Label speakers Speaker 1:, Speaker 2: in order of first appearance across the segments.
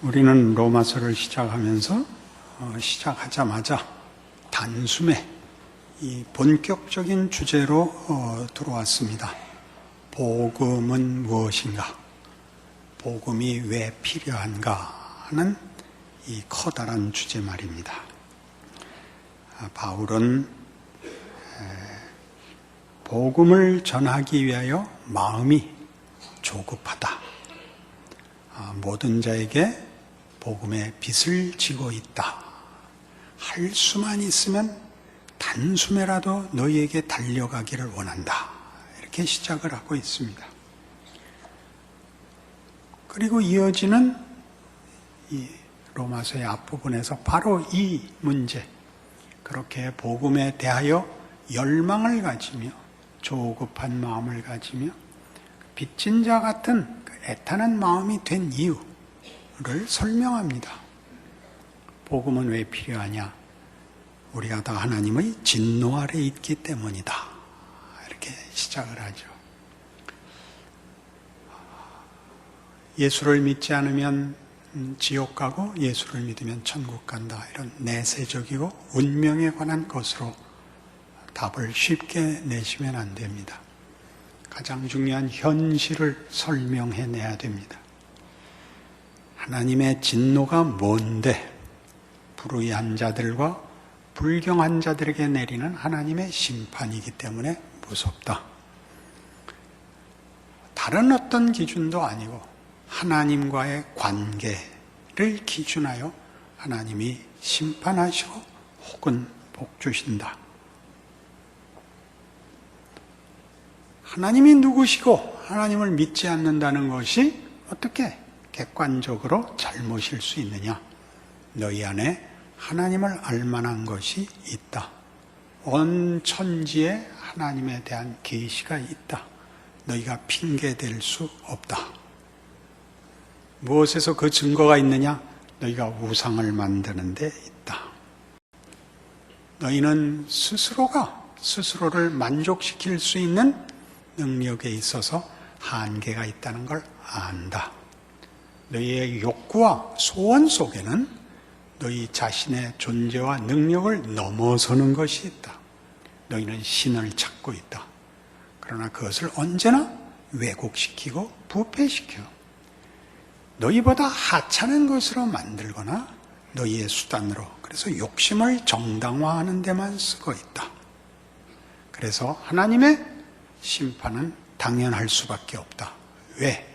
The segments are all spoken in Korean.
Speaker 1: 우리는 로마서를 시작하자마자 단숨에 이 본격적인 주제로 들어왔습니다. 복음은 무엇인가? 복음이 왜 필요한가? 하는 이 커다란 주제 말입니다. 바울은 복음을 전하기 위하여 마음이 조급하다. 모든 자에게 복음의 빚을 지고 있다. 할 수만 있으면 단숨에라도 너희에게 달려가기를 원한다. 이렇게 시작을 하고 있습니다. 그리고 이어지는 이 로마서의 앞부분에서 바로 이 문제, 그렇게 복음에 대하여 열망을 가지며 조급한 마음을 가지며 빚진 자 같은 애타는 마음이 된 이유를 설명합니다. 복음은 왜 필요하냐? 우리가 다 하나님의 진노 아래 있기 때문이다. 이렇게 시작을 하죠. 예수를 믿지 않으면 지옥 가고 예수를 믿으면 천국 간다. 이런 내세적이고 운명에 관한 것으로 답을 쉽게 내시면 안 됩니다. 가장 중요한 현실을 설명해내야 됩니다. 하나님의 진노가 뭔데? 불의한 자들과 불경한 자들에게 내리는 하나님의 심판이기 때문에 무섭다. 다른 어떤 기준도 아니고 하나님과의 관계를 기준하여 하나님이 심판하시고 혹은 복 주신다. 하나님이 누구시고 하나님을 믿지 않는다는 것이 어떻게 객관적으로 잘못일 수 있느냐? 너희 안에 하나님을 알만한 것이 있다. 온 천지에 하나님에 대한 계시가 있다. 너희가 핑계댈 수 없다. 무엇에서 그 증거가 있느냐? 너희가 우상을 만드는 데 있다. 너희는 스스로를 만족시킬 수 있는 능력에 있어서 한계가 있다는 걸 안다. 너희의 욕구와 소원 속에는 너희 자신의 존재와 능력을 넘어서는 것이 있다. 너희는 신을 찾고 있다. 그러나 그것을 언제나 왜곡시키고 부패시켜 너희보다 하찮은 것으로 만들거나 너희의 수단으로, 그래서 욕심을 정당화하는 데만 쓰고 있다. 그래서 하나님의 심판은 당연할 수밖에 없다. 왜?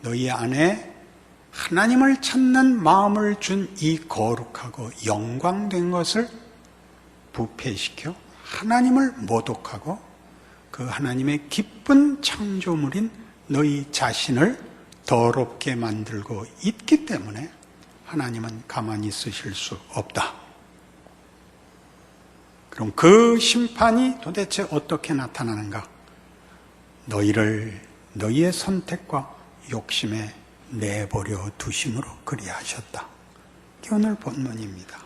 Speaker 1: 너희 안에 하나님을 찾는 마음을 준 이 거룩하고 영광된 것을 부패시켜 하나님을 모독하고 그 하나님의 기쁜 창조물인 너희 자신을 더럽게 만들고 있기 때문에 하나님은 가만히 있으실 수 없다. 그럼 그 심판이 도대체 어떻게 나타나는가? 너희를 너희의 선택과 욕심에 내버려 두심으로 그리하셨다. 이게 오늘 본문입니다.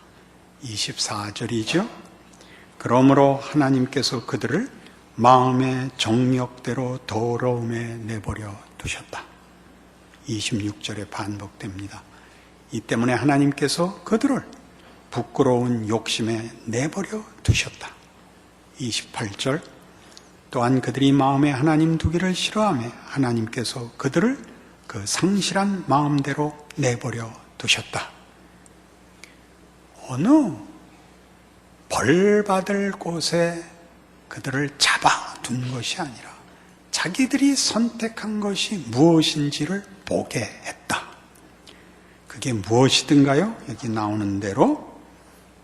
Speaker 1: 24절이죠. 그러므로 하나님께서 그들을 마음의 정욕대로 더러움에 내버려 두셨다. 26절에 반복됩니다. 이 때문에 하나님께서 그들을 부끄러운 욕심에 내버려 두셨다. 28절 또한 그들이 마음에 하나님 두기를 싫어하며 하나님께서 그들을 그 상실한 마음대로 내버려 두셨다. 어느 벌 받을 곳에 그들을 잡아둔 것이 아니라 자기들이 선택한 것이 무엇인지를 보게 했다. 그게 무엇이든가요? 여기 나오는 대로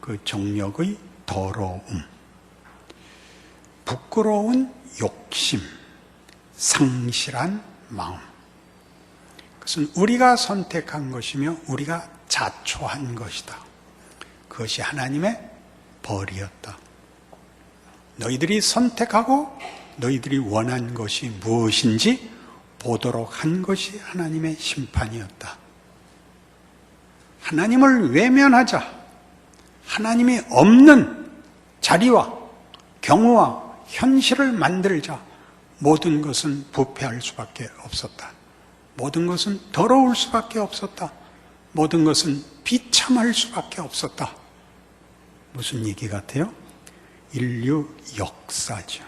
Speaker 1: 그 정욕의 더러움, 부끄러운 욕심, 상실한 마음. 그것은 우리가 선택한 것이며 우리가 자초한 것이다. 그것이 하나님의 벌이었다. 너희들이 선택하고 너희들이 원한 것이 무엇인지 보도록 한 것이 하나님의 심판이었다. 하나님을 외면하자, 하나님이 없는 자리와 경우와 현실을 만들자, 모든 것은 부패할 수밖에 없었다. 모든 것은 더러울 수밖에 없었다. 모든 것은 비참할 수밖에 없었다. 무슨 얘기 같아요? 인류 역사죠.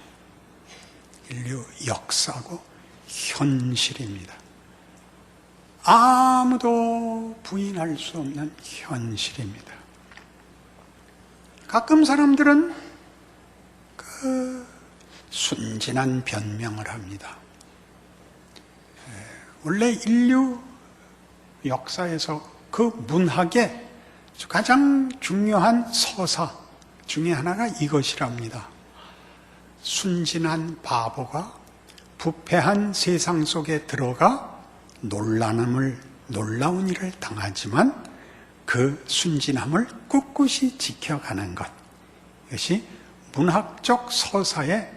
Speaker 1: 인류 역사고 현실입니다. 아무도 부인할 수 없는 현실입니다. 가끔 사람들은 순진한 변명을 합니다. 원래 인류 역사에서 그 문학의 가장 중요한 서사 중에 하나가 이것이랍니다. 순진한 바보가 부패한 세상 속에 들어가 놀라운 일을 당하지만 그 순진함을 꿋꿋이 지켜가는 것. 이것이 문학적 서사의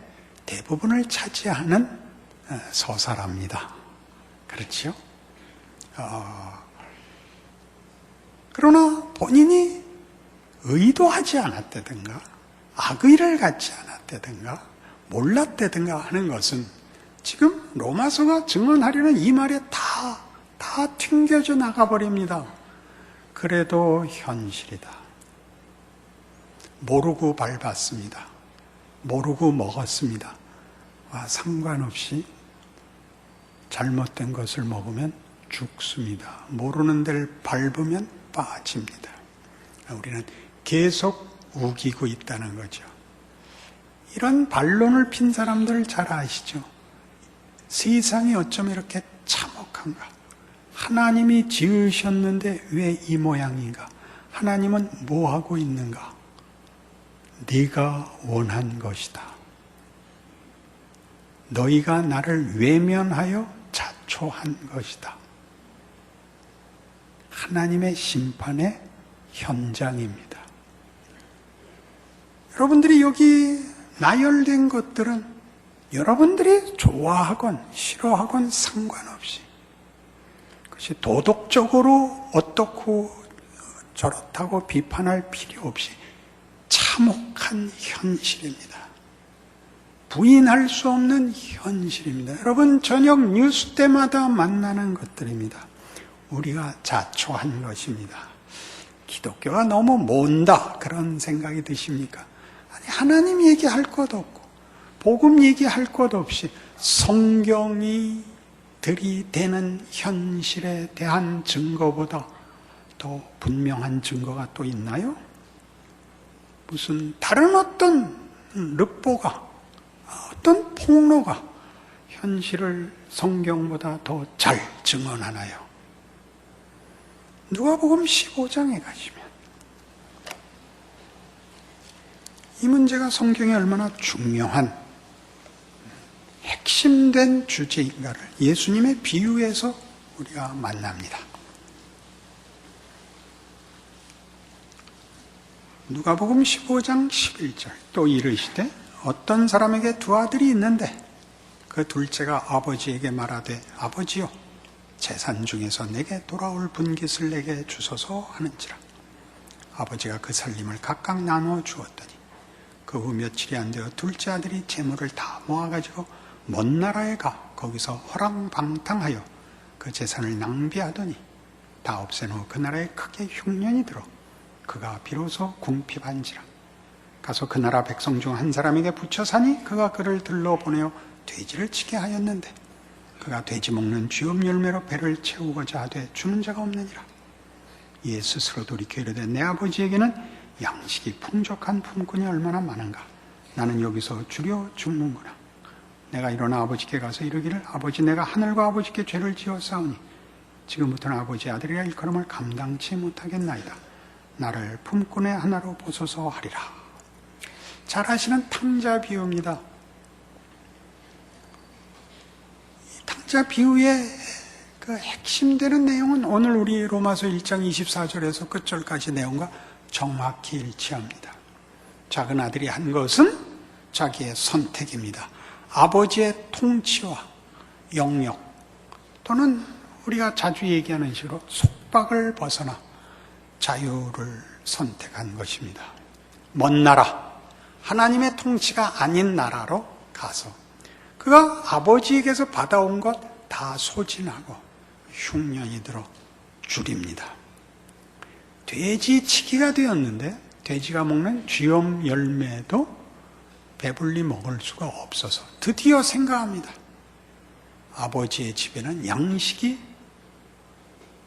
Speaker 1: 대부분을 차지하는 서사랍니다. 그렇지요? 그러나 본인이 의도하지 않았다든가 악의를 갖지 않았다든가 몰랐다든가 하는 것은 지금 로마서가 증언하려는 이 말에 다 튕겨져 나가버립니다. 그래도 현실이다. 모르고 밟았습니다. 모르고 먹었습니다. 상관없이 잘못된 것을 먹으면 죽습니다. 모르는 데를 밟으면 빠집니다. 우리는 계속 우기고 있다는 거죠. 이런 반론을 핀 사람들 잘 아시죠? 세상이 어쩜 이렇게 참혹한가? 하나님이 지으셨는데 왜 이 모양인가? 하나님은 뭐 하고 있는가? 네가 원한 것이다. 너희가 나를 외면하여 자초한 것이다. 하나님의 심판의 현장입니다. 여러분들이 여기 나열된 것들은 여러분들이 좋아하건 싫어하건 상관없이 그것이 도덕적으로 어떻고 저렇다고 비판할 필요 없이 참혹한 현실입니다. 부인할 수 없는 현실입니다. 여러분 저녁 뉴스 때마다 만나는 것들입니다. 우리가 자초한 것입니다. 기독교가 너무 몬다 그런 생각이 드십니까? 아니 하나님 얘기할 것 없고 복음 얘기할 것 없이 성경이 들이대는 현실에 대한 증거보다 더 분명한 증거가 또 있나요? 무슨 다른 어떤 르뽀가 어떤 폭로가 현실을 성경보다 더 잘 증언하나요? 누가복음 15장에 가시면 이 문제가 성경에 얼마나 중요한 핵심된 주제인가를 예수님의 비유에서 우리가 만납니다. 누가복음 15장 11절 또 이르시되 어떤 사람에게 두 아들이 있는데 그 둘째가 아버지에게 말하되 아버지요 재산 중에서 내게 돌아올 분깃을 내게 주소서 하는지라. 아버지가 그 살림을 각각 나누어 주었더니 그 후 며칠이 안 되어 둘째 아들이 재물을 다 모아가지고 먼 나라에 가 거기서 허랑방탕하여 그 재산을 낭비하더니 다 없앤 후 그 나라에 크게 흉년이 들어 그가 비로소 궁핍한지라. 가서 그 나라 백성 중 한 사람에게 붙여 사니 그가 그를 들러보내어 돼지를 치게 하였는데 그가 돼지 먹는 쥐업 열매로 배를 채우고자 하되 주는 자가 없느니라. 이에 스스로 돌이켜 이르되 내 아버지에게는 양식이 풍족한 품꾼이 얼마나 많은가. 나는 여기서 주려 죽는구나. 내가 일어나 아버지께 가서 이르기를 아버지 내가 하늘과 아버지께 죄를 지었사오니 지금부터는 아버지 아들이라 일컬음을 감당치 못하겠나이다. 나를 품꾼의 하나로 보소서 하리라. 잘 아시는 탕자 비유입니다. 이 탕자 비유의 그 핵심되는 내용은 오늘 우리 로마서 1장 24절에서 끝절까지 내용과 정확히 일치합니다. 작은 아들이 한 것은 자기의 선택입니다. 아버지의 통치와 영역 또는 우리가 자주 얘기하는 식으로 속박을 벗어나 자유를 선택한 것입니다. 먼 나라, 하나님의 통치가 아닌 나라로 가서 그가 아버지에게서 받아온 것 다 소진하고 흉년이 들어 줄입니다. 돼지치기가 되었는데 돼지가 먹는 쥐엄 열매도 배불리 먹을 수가 없어서 드디어 생각합니다. 아버지의 집에는 양식이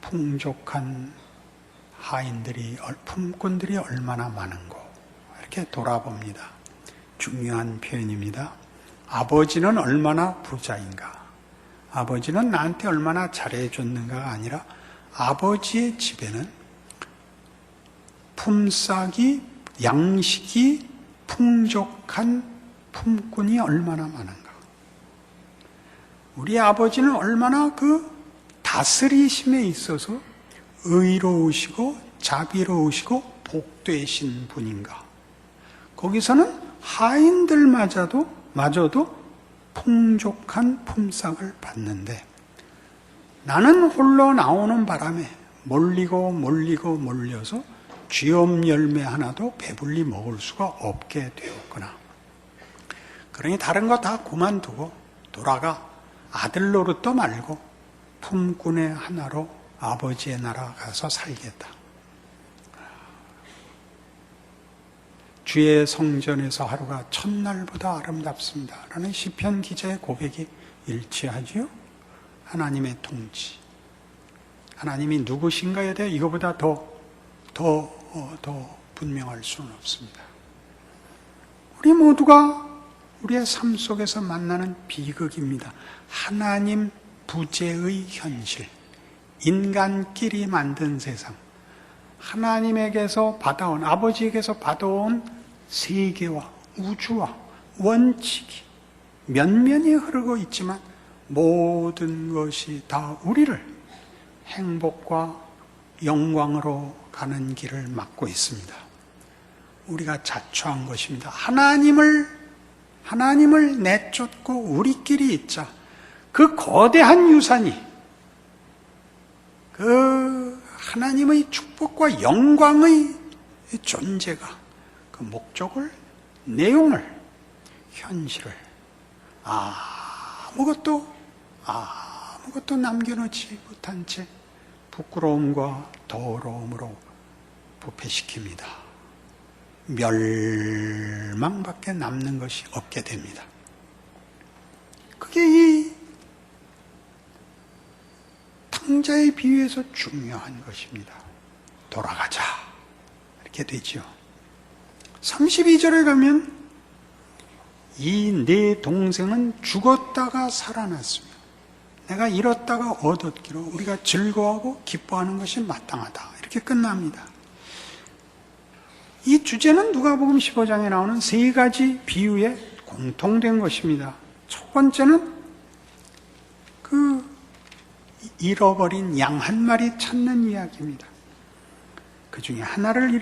Speaker 1: 풍족한 하인들이, 품꾼들이 얼마나 많은고 이렇게 돌아봅니다. 중요한 표현입니다. 아버지는 얼마나 부자인가, 아버지는 나한테 얼마나 잘해줬는가가 아니라 아버지의 집에는 품삯이, 양식이 풍족한 품꾼이 얼마나 많은가. 우리 아버지는 얼마나 그 다스리심에 있어서 의로우시고 자비로우시고 복되신 분인가. 거기서는 하인들마저도 풍족한 품삯을 받는데 나는 홀로 나오는 바람에 몰려서 쥐엄 열매 하나도 배불리 먹을 수가 없게 되었구나. 그러니 다른 거 다 그만두고 돌아가 아들 노릇도 말고 품꾼의 하나로 아버지의 나라 가서 살겠다. 주의 성전에서 하루가 첫날보다 아름답습니다 라는 시편 기자의 고백이 일치하지요. 하나님의 통치, 하나님이 누구신가에 대해 이거보다 더 분명할 수는 없습니다. 우리 모두가 우리의 삶 속에서 만나는 비극입니다. 하나님 부재의 현실, 인간끼리 만든 세상, 하나님에게서 받아온, 아버지에게서 받아온 세계와 우주와 원칙이 면면히 흐르고 있지만 모든 것이 다 우리를 행복과 영광으로 가는 길을 막고 있습니다. 우리가 자초한 것입니다. 하나님을 내쫓고 우리끼리 있자. 그 거대한 유산이, 그 하나님의 축복과 영광의 존재가 그 목적을, 내용을, 현실을 아무것도 남겨놓지 못한 채 부끄러움과 더러움으로 부패시킵니다. 멸망밖에 남는 것이 없게 됩니다. 그게 이 탕자의 비유에서 중요한 것입니다. 돌아가자 이렇게 되죠. 32절에 가면 이 내 동생은 죽었다가 살아났으며 내가 잃었다가 얻었기로 우리가 즐거워하고 기뻐하는 것이 마땅하다. 이렇게 끝납니다. 이 주제는 누가복음 15장에 나오는 세 가지 비유에 공통된 것입니다. 첫 번째는 그 잃어버린 양 한 마리 찾는 이야기입니다. 그 중에 하나를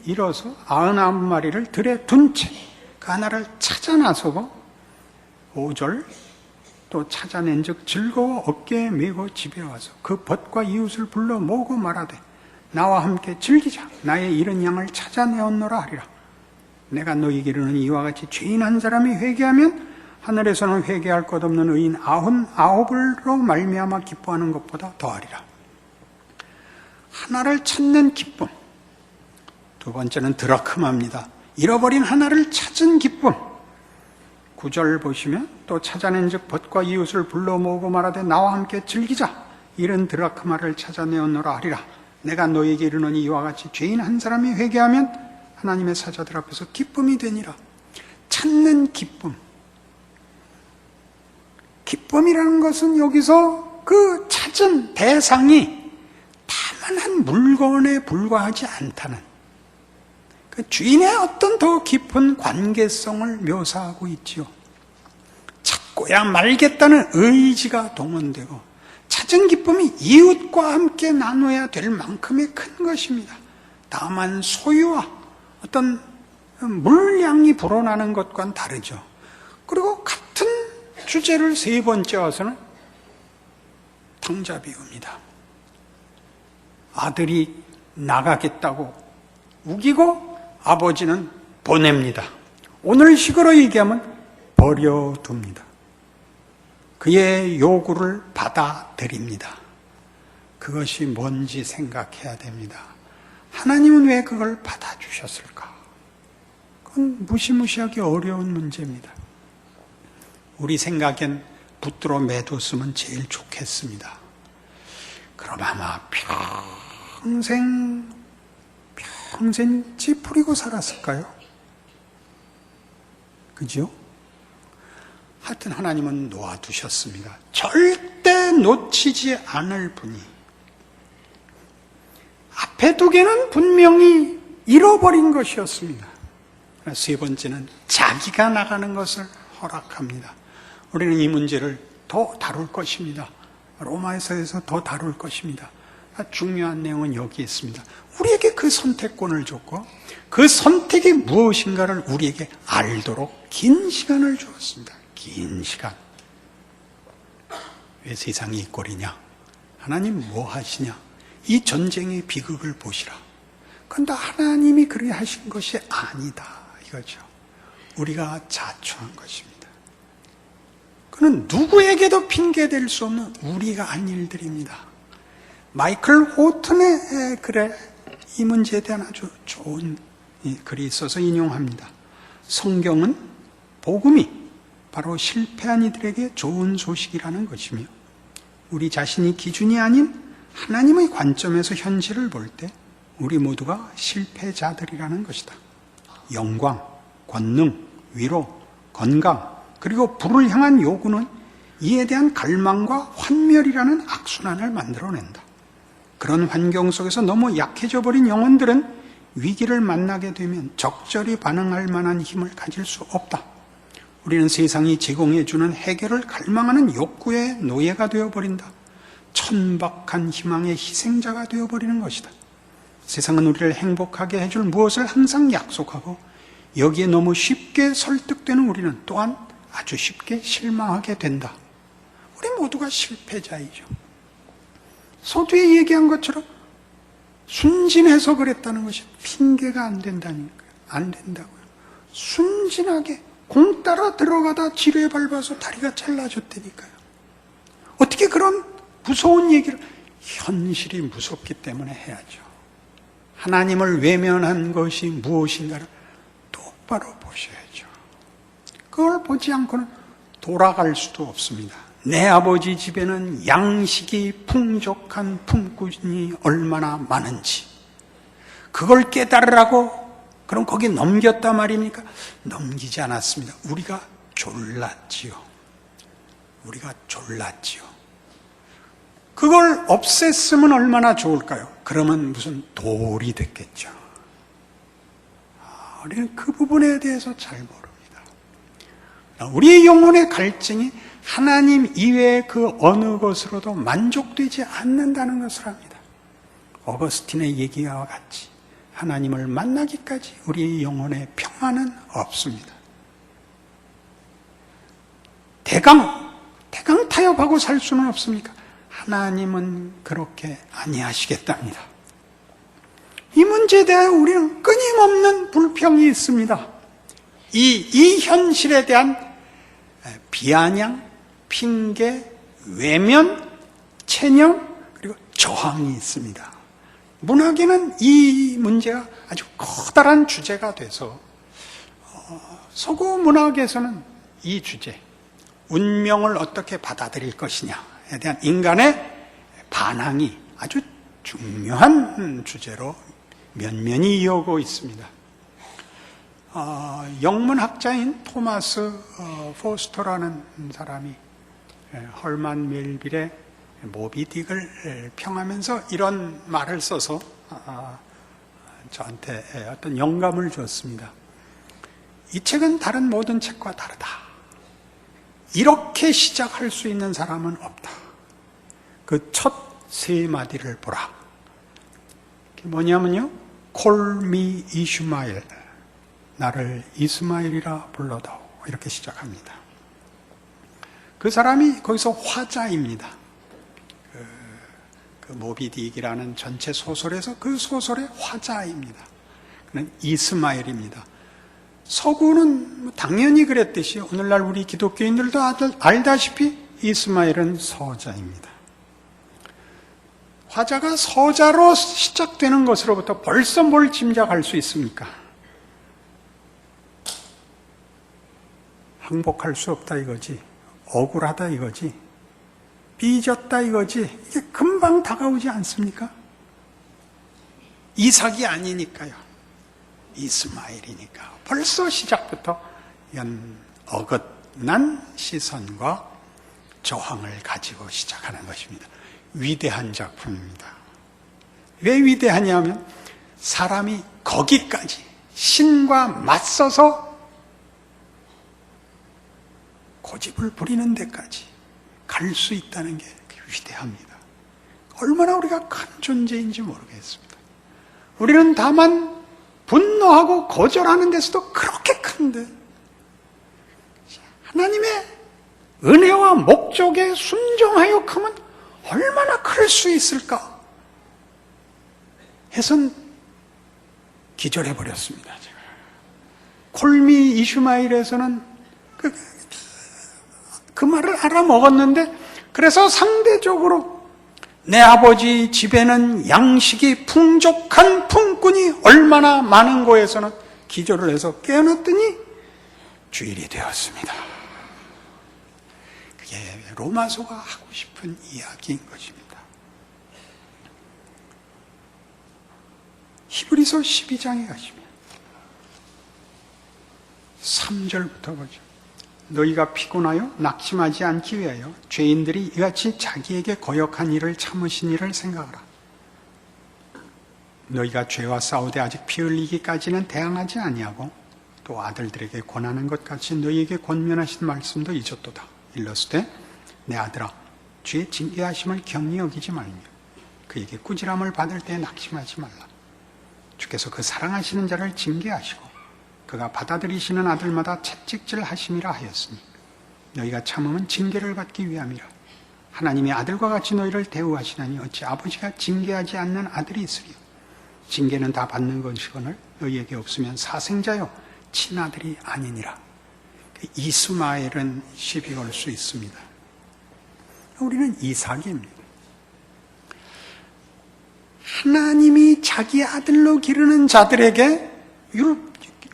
Speaker 1: 잃어서 99마리를 들에 둔 채 그 하나를 찾아 나서고 5절 또 찾아낸 즉 즐거워 어깨에 메고 집에 와서 그 벗과 이웃을 불러 모으고 말하되 나와 함께 즐기자. 나의 잃은 양을 찾아내었노라 하리라. 내가 너희에게 이르노니 이와 같이 죄인 한 사람이 회개하면 하늘에서는 회개할 것 없는 의인 99으로 말미암아 기뻐하는 것보다 더하리라. 하나를 찾는 기쁨. 두 번째는 드라크마입니다. 잃어버린 하나를 찾은 기쁨. 9절 보시면 또 찾아낸 즉 벗과 이웃을 불러 모으고 말하되 나와 함께 즐기자. 잃은 드라크마를 찾아내었노라 하리라. 내가 너에게 이르노니 이와 같이 죄인 한 사람이 회개하면 하나님의 사자들 앞에서 기쁨이 되니라. 찾는 기쁨. 기쁨이라는 것은 여기서 그 찾은 대상이 다만 한 물건에 불과하지 않다는 그 주인의 어떤 더 깊은 관계성을 묘사하고 있지요. 찾고야 말겠다는 의지가 동원되고 찾은 기쁨이 이웃과 함께 나눠야 될 만큼의 큰 것입니다. 다만 소유와 어떤 물량이 불어나는 것과는 다르죠. 그리고 같은 주제를 세 번째 와서는 탕자 비유입니다. 아들이 나가겠다고 우기고 아버지는 보냅니다. 오늘식으로 얘기하면 버려둡니다. 그의 요구를 받아들입니다. 그것이 뭔지 생각해야 됩니다. 하나님은 왜 그걸 받아주셨을까? 그건 무시무시하기 어려운 문제입니다. 우리 생각엔 붙들어 매뒀으면 제일 좋겠습니다. 그럼 아마 평생 찌푸리고 살았을까요? 그죠? 하여튼 하나님은 놓아두셨습니다. 절대 놓치지 않을 분이. 앞에 두 개는 분명히 잃어버린 것이었습니다. 세 번째는 자기가 나가는 것을 허락합니다. 우리는 이 문제를 더 다룰 것입니다. 로마서에서 더 다룰 것입니다. 중요한 내용은 여기 있습니다. 우리에게 그 선택권을 줬고 그 선택이 무엇인가를 우리에게 알도록 긴 시간을 주었습니다. 긴 시간. 왜 세상이 이 꼴이냐? 하나님 뭐 하시냐? 이 전쟁의 비극을 보시라. 그런데 하나님이 그렇게 하신 것이 아니다 이거죠. 우리가 자초한 것입니다. 그는 누구에게도 핑계댈 수 없는 우리가 한 일들입니다. 마이클 호튼의 글에 이 문제에 대한 아주 좋은 글이 있어서 인용합니다. 성경은 복음이 바로 실패한 이들에게 좋은 소식이라는 것이며 우리 자신이 기준이 아닌 하나님의 관점에서 현실을 볼 때 우리 모두가 실패자들이라는 것이다. 영광, 권능, 위로, 건강, 그리고 부를 향한 요구는 이에 대한 갈망과 환멸이라는 악순환을 만들어낸다. 그런 환경 속에서 너무 약해져 버린 영혼들은 위기를 만나게 되면 적절히 반응할 만한 힘을 가질 수 없다. 우리는 세상이 제공해주는 해결을 갈망하는 욕구의 노예가 되어버린다. 천박한 희망의 희생자가 되어버리는 것이다. 세상은 우리를 행복하게 해줄 무엇을 항상 약속하고 여기에 너무 쉽게 설득되는 우리는 또한 아주 쉽게 실망하게 된다. 우리 모두가 실패자이죠. 서두에 얘기한 것처럼 순진해서 그랬다는 것이 핑계가 안 된다니까요. 안 된다고요. 순진하게 공 따라 들어가다 지뢰 밟아서 다리가 잘라졌다니까요. 어떻게 그런 무서운 얘기를, 현실이 무섭기 때문에 해야죠. 하나님을 외면한 것이 무엇인가를 똑바로 보셔야죠. 그걸 보지 않고는 돌아갈 수도 없습니다. 내 아버지 집에는 양식이 풍족한 품꾼이 얼마나 많은지 그걸 깨달으라고 그럼 거기 넘겼단 말입니까? 넘기지 않았습니다. 우리가 졸랐지요. 그걸 없앴으면 얼마나 좋을까요? 그러면 무슨 돌이 됐겠죠. 우리는 그 부분에 대해서 잘 모릅니다. 우리의 영혼의 갈증이 하나님 이외의 그 어느 것으로도 만족되지 않는다는 것을 합니다. 어거스틴의 얘기와 같이 하나님을 만나기까지 우리의 영혼의 평안은 없습니다. 대강 타협하고 살 수는 없습니까? 하나님은 그렇게 아니하시겠답니다. 이 문제에 대해 우리는 끊임없는 불평이 있습니다. 이 현실에 대한 비아냥, 핑계, 외면, 체념, 그리고 저항이 있습니다. 문학에는 이 문제가 아주 커다란 주제가 돼서 서구 문학에서는 이 주제, 운명을 어떻게 받아들일 것이냐에 대한 인간의 반항이 아주 중요한 주제로 면면이 이어오고 있습니다. 영문학자인 토마스 포스터라는 사람이 헐만 멜빌의 모비딕을 평하면서 이런 말을 써서 저한테 어떤 영감을 줬습니다. 이 책은 다른 모든 책과 다르다. 이렇게 시작할 수 있는 사람은 없다. 그 첫 세 마디를 보라. 그게 뭐냐면요, Call me 이슈마엘, 나를 이스마엘이라 불러다오, 이렇게 시작합니다. 그 사람이 거기서 화자입니다. 그 모비딕이라는 전체 소설에서 그 소설의 화자입니다. 그는 이스마엘입니다. 서구는 당연히 그랬듯이 오늘날 우리 기독교인들도 알다시피 이스마엘은 서자입니다. 화자가 서자로 시작되는 것으로부터 벌써 뭘 짐작할 수 있습니까? 항복할 수 없다 이거지, 억울하다 이거지, 삐졌다 이거지. 이게 금방 다가오지 않습니까? 이삭이 아니니까요. 이스마엘이니까. 벌써 시작부터 이런 어긋난 시선과 저항을 가지고 시작하는 것입니다. 위대한 작품입니다. 왜 위대하냐면 사람이 거기까지 신과 맞서서 고집을 부리는 데까지 갈 수 있다는 게 위대합니다. 얼마나 우리가 큰 존재인지 모르겠습니다. 우리는 다만 분노하고 거절하는 데서도 그렇게 큰데 하나님의 은혜와 목적에 순종하여 크면 얼마나 클 수 있을까 해선 기절해버렸습니다. 제가. 콜미 이슈마일에서는 그 말을 알아먹었는데, 그래서 상대적으로 내 아버지 집에는 양식이 풍족한 품꾼이 얼마나 많은 거에서는 기절을 해서 깨어났더니 주일이 되었습니다. 그게 로마서가 하고 싶은 이야기인 것입니다. 히브리서 12장에 가시면 3절부터 보죠. 너희가 피곤하여 낙심하지 않기 위하여 죄인들이 이같이 자기에게 거역한 일을 참으신 일을 생각하라. 너희가 죄와 싸우되 아직 피 흘리기까지는 대항하지 아니하고 또 아들들에게 권하는 것 같이 너희에게 권면하신 말씀도 잊었도다. 일러스되 내 아들아 주의 징계하심을 경히 여기지 말며 그에게 꾸지람을 받을 때에 낙심하지 말라. 주께서 그 사랑하시는 자를 징계하시고 그가 받아들이시는 아들마다 채찍질 하심이라 하였으니 너희가 참음은 징계를 받기 위함이라. 하나님이 아들과 같이 너희를 대우하시나니 어찌 아버지가 징계하지 않는 아들이 있으리요. 징계는 다 받는 것이거늘 너희에게 없으면 사생자요 친아들이 아니니라. 이스마엘은 시비 걸 수 있습니다. 우리는 이삭입니다. 하나님이 자기 아들로 기르는 자들에게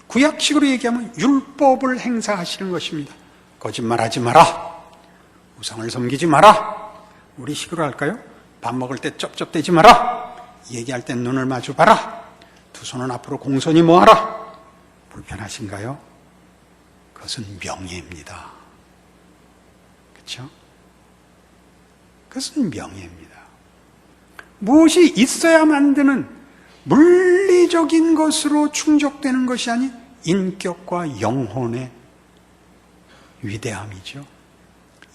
Speaker 1: 구약식으로 얘기하면 율법을 행사하시는 것입니다. 거짓말하지 마라. 우상을 섬기지 마라. 우리 식으로 할까요? 밥 먹을 때 쩝쩝대지 마라. 얘기할 때 눈을 마주 봐라. 두 손은 앞으로 공손히 모아라. 불편하신가요? 그것은 명예입니다. 그렇죠? 그것은 명예입니다. 무엇이 있어야 만드는 물리적인 것으로 충족되는 것이 아닌 인격과 영혼의 위대함이죠.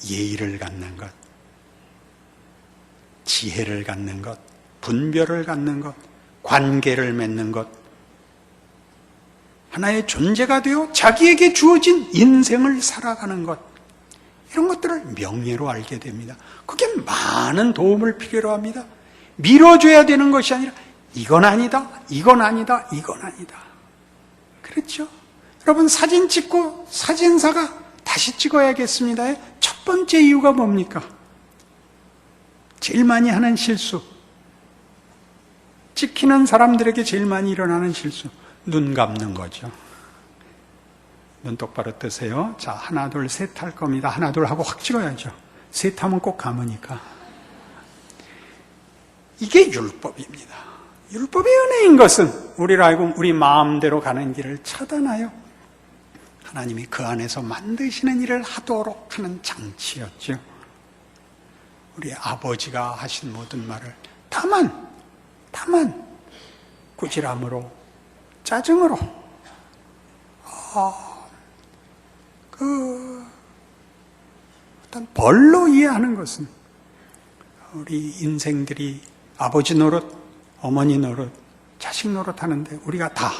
Speaker 1: 예의를 갖는 것, 지혜를 갖는 것, 분별을 갖는 것, 관계를 맺는 것, 하나의 존재가 되어 자기에게 주어진 인생을 살아가는 것, 이런 것들을 명예로 알게 됩니다. 그게 많은 도움을 필요로 합니다. 밀어줘야 되는 것이 아니라 이건 아니다, 이건 아니다, 이건 아니다. 그렇죠? 여러분 사진 찍고 사진사가 다시 찍어야겠습니다의 첫 번째 이유가 뭡니까? 제일 많이 하는 실수, 찍히는 사람들에게 제일 많이 일어나는 실수, 눈 감는 거죠. 눈 똑바로 뜨세요. 자, 하나 둘 셋 할 겁니다. 하나 둘 하고 확 찍어야죠. 셋 하면 꼭 감으니까. 이게 율법입니다. 율법의 은혜인 것은 우리를 알고 우리 마음대로 가는 길을 차단하여 하나님이 그 안에서 만드시는 일을 하도록 하는 장치였죠. 우리 아버지가 하신 모든 말을 다만 꾸지람으로, 짜증으로, 어떤 벌로 이해하는 것은 우리 인생들이 아버지 노릇, 어머니 노릇, 자식 노릇 하는데 우리가 다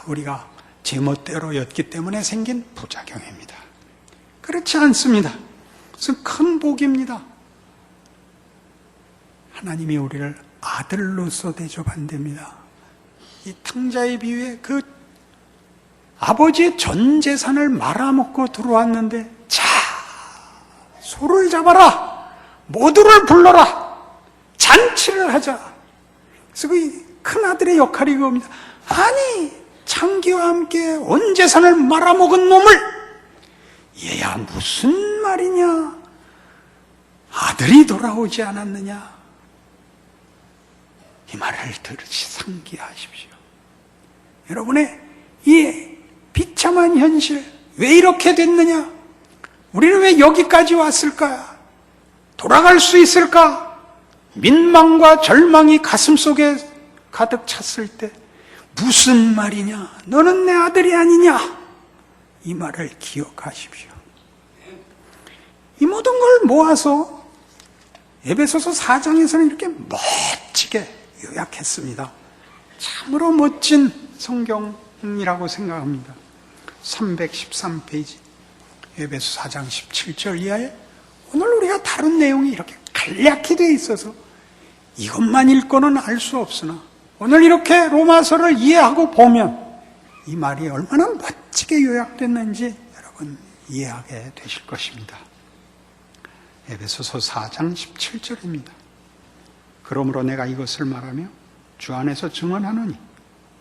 Speaker 1: 우리가 제멋대로였기 때문에 생긴 부작용입니다. 그렇지 않습니다. 그것은 큰 복입니다. 하나님이 우리를 아들로서 대접한답니다. 이 탕자의 비유에 그 아버지의 전 재산을 말아먹고 들어왔는데, 자, 소를 잡아라, 모두를 불러라, 잔치를 하자. 그래서 그 큰아들의 역할이 그겁니다. 아니, 창기와 함께 온 재산을 말아먹은 놈을 얘야 무슨 말이냐? 아들이 돌아오지 않았느냐? 이 말을 들으시 상기하십시오. 여러분의 이 비참한 현실, 왜 이렇게 됐느냐? 우리는 왜 여기까지 왔을까? 돌아갈 수 있을까? 민망과 절망이 가슴속에 가득 찼을 때 무슨 말이냐? 너는 내 아들이 아니냐? 이 말을 기억하십시오. 이 모든 걸 모아서 에베소서 4장에서는 이렇게 멋지게 요약했습니다. 참으로 멋진 성경이라고 생각합니다. 313페이지 에베소 4장 17절 이하에 오늘 우리가 다룬 내용이 이렇게 간략히 되어 있어서 이것만 읽고는 알 수 없으나 오늘 이렇게 로마서를 이해하고 보면 이 말이 얼마나 멋지게 요약됐는지 여러분 이해하게 되실 것입니다. 에베소서 4장 17절입니다. 그러므로 내가 이것을 말하며 주 안에서 증언하노니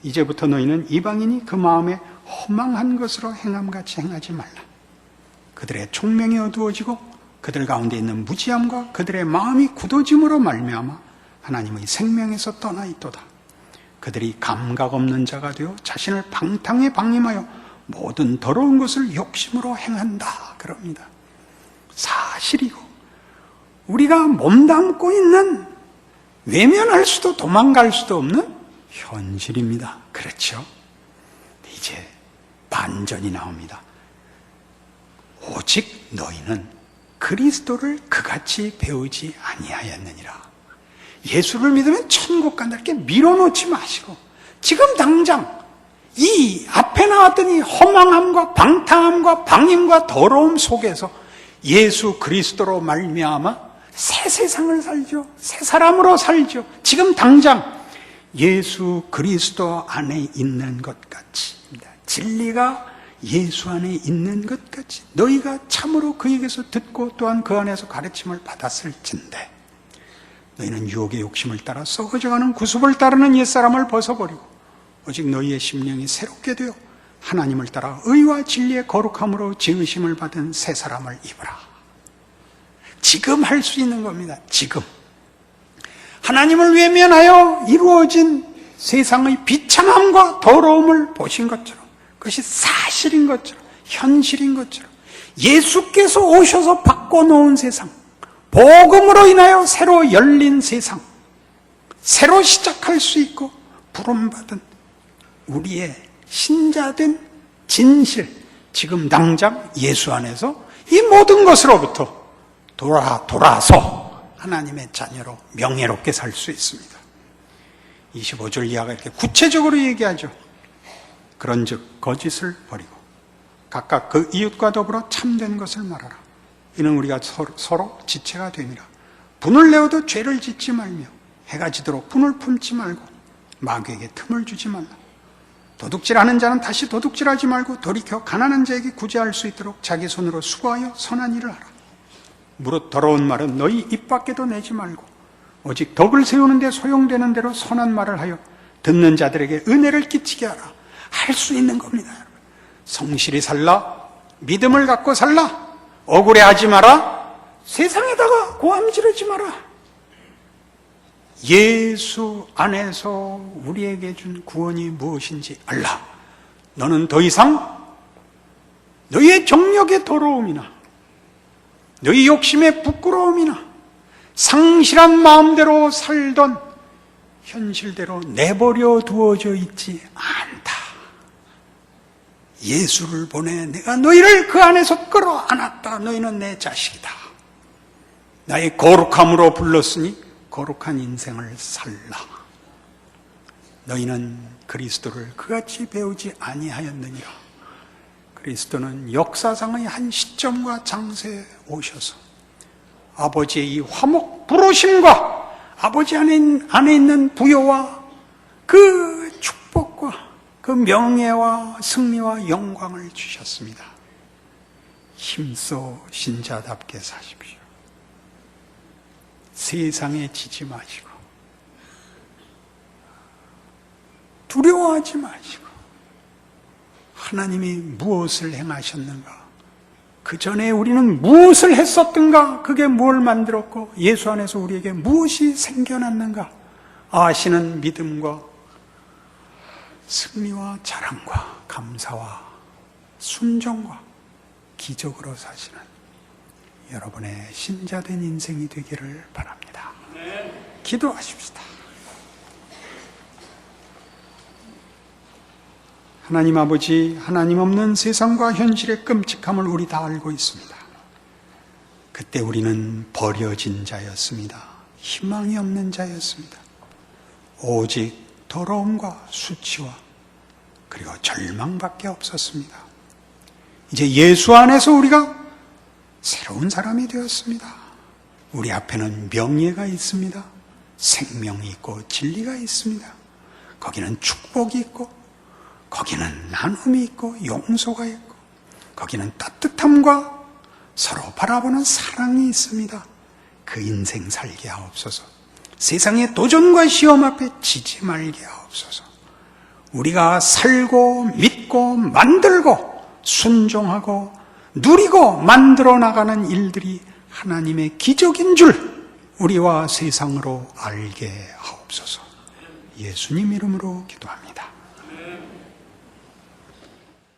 Speaker 1: 이제부터 너희는 이방인이 그 마음에 허망한 것으로 행함같이 행하지 말라. 그들의 총명이 어두워지고 그들 가운데 있는 무지함과 그들의 마음이 굳어짐으로 말미암아 하나님의 생명에서 떠나 있도다. 그들이 감각 없는 자가 되어 자신을 방탕에 방임하여 모든 더러운 것을 욕심으로 행한다. 그럽니다. 사실이고 우리가 몸담고 있는 외면할 수도 도망갈 수도 없는 현실입니다. 그렇죠? 이제 반전이 나옵니다. 오직 너희는 그리스도를 그같이 배우지 아니하였느니라. 예수를 믿으면 천국 간다 이렇게 밀어놓지 마시고 지금 당장 이 앞에 나왔던 이 허망함과 방탕함과 방임과 더러움 속에서 예수 그리스도로 말미암아 새 세상을 살죠. 새 사람으로 살죠. 지금 당장 예수 그리스도 안에 있는 것 같이 진리가 예수 안에 있는 것 같이 너희가 참으로 그에게서 듣고 또한 그 안에서 가르침을 받았을진데 너희는 유혹의 욕심을 따라 썩어져가는 구습을 따르는 옛사람을 벗어버리고 오직 너희의 심령이 새롭게 되어 하나님을 따라 의와 진리의 거룩함으로 지으심을 받은 새 사람을 입으라. 지금 할 수 있는 겁니다. 지금 하나님을 외면하여 이루어진 세상의 비참함과 더러움을 보신 것처럼 그것이 사실인 것처럼 현실인 것처럼 예수께서 오셔서 바꿔놓은 세상, 복음으로 인하여 새로 열린 세상, 새로 시작할 수 있고 부름받은 우리의 신자된 진실, 지금 당장 예수 안에서 이 모든 것으로부터 돌아서 하나님의 자녀로 명예롭게 살 수 있습니다. 25절 이하가 이렇게 구체적으로 얘기하죠. 그런즉 거짓을 버리고 각각 그 이웃과 더불어 참된 것을 말하라. 이는 우리가 서로 지체가 됨이라. 분을 내어도 죄를 짓지 말며 해가 지도록 분을 품지 말고 마귀에게 틈을 주지 말라. 도둑질하는 자는 다시 도둑질하지 말고 돌이켜 가난한 자에게 구제할 수 있도록 자기 손으로 수고하여 선한 일을 하라. 무릇 더러운 말은 너희 입 밖에도 내지 말고 오직 덕을 세우는 데 소용되는 대로 선한 말을 하여 듣는 자들에게 은혜를 끼치게 하라. 할 수 있는 겁니다. 성실히 살라. 믿음을 갖고 살라. 억울해하지 마라. 세상에다가 고함 지르지 마라. 예수 안에서 우리에게 준 구원이 무엇인지 알라. 너는 더 이상 너희의 정욕의 더러움이나 너희 욕심의 부끄러움이나 상실한 마음대로 살던 현실대로 내버려 두어져 있지 않다. 예수를 보내 내가 너희를 그 안에서 끌어안았다. 너희는 내 자식이다. 나의 거룩함으로 불렀으니 거룩한 인생을 살라. 너희는 그리스도를 그같이 배우지 아니하였느니라. 그리스도는 역사상의 한 시점과 장세에 오셔서 아버지의 이 화목 부르심과 아버지 안에 있는 부요와 그 축복과 그 명예와 승리와 영광을 주셨습니다. 힘써 신자답게 사십시오. 세상에 지지 마시고 두려워하지 마시고 하나님이 무엇을 행하셨는가, 그 전에 우리는 무엇을 했었던가, 그게 뭘 만들었고 예수 안에서 우리에게 무엇이 생겨났는가 아시는 믿음과 승리와 자랑과 감사와 순종과 기적으로 사시는 여러분의 신자된 인생이 되기를 바랍니다. 기도하십시다. 하나님 아버지, 하나님 없는 세상과 현실의 끔찍함을 우리 다 알고 있습니다. 그때 우리는 버려진 자였습니다. 희망이 없는 자였습니다. 오직 더러움과 수치와 그리고 절망밖에 없었습니다. 이제 예수 안에서 우리가 새로운 사람이 되었습니다. 우리 앞에는 명예가 있습니다. 생명이 있고 진리가 있습니다. 거기는 축복이 있고, 거기는 나눔이 있고 용서가 있고, 거기는 따뜻함과 서로 바라보는 사랑이 있습니다. 그 인생 살게 하옵소서. 세상의 도전과 시험 앞에 지지 말게 하옵소서. 우리가 살고 믿고 만들고 순종하고 누리고 만들어 나가는 일들이 하나님의 기적인 줄 우리와 세상으로 알게 하옵소서. 예수님 이름으로 기도합니다.